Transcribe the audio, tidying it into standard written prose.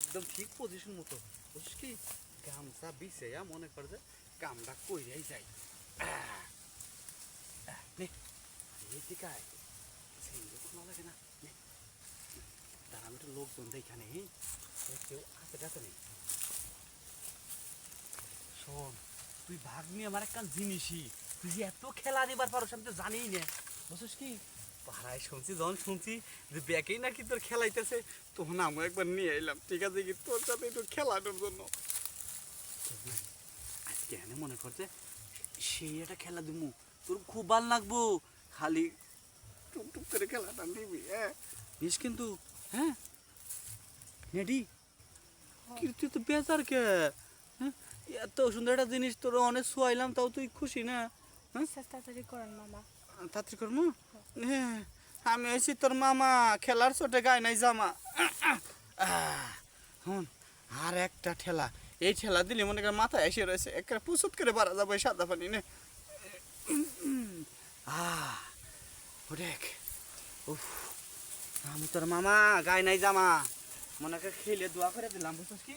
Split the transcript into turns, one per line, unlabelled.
একদম ঠিক পজিশন মতো বুঝছিস কি গামছা বিছাইয়া মনে কর যে কামটা কইরাই যাই নে এদিকে আয় সিঙ্গে কোনো লাগে না নে দাঁড়া আমি একটু লোকজন এইখানে কেউ হাতে টাতে নেই শোন তুই ভাগ নিয়ে আমার একটা জিনিসই তুই যে এত খেলা নিবার পারো আমি তো জানিই না বুঝছিস কি পাড়ায় শুনছি যখন শুনছি যে ব্যাকেই নাকি তোর খেলাইতেছে তখন আমি একবার নিয়ে এলাম ঠিক আছে কি তোর সাথে একটু খেলানোর জন্য আজকে এনে মনে করছে সেই একটা খেলা দিমু তোর খুব ভাল লাগবো খালি টুকটুক করে খেলাটা নিবি হ্যাঁ নিস কিন্তু হ্যাঁ নেডি কিন্তু তো বেজার কে হ্যাঁ এত সুন্দর একটা জিনিস তোর অনেক শুয়াইলাম তাও তুই খুশি না হ্যাঁ
তাড়াতাড়ি করেন মামা।
তাড়াতাড়ি করবো হ্যাঁ আমি হয়েছি তোর মামা খেলার চোটে গায়ে নাই জামা হুন আর একটা ঠেলা এই ঠেলা দিলে মনে কর মাথায় এসে রয়েছে একটা পুষুত করে বাড়া যাবো এই সাদা পানি নে দেখ উফ আমি তোর মামা গায়ে নাই জামা মনে কর খেলে দোয়া করে দিলাম বুঝছিস কি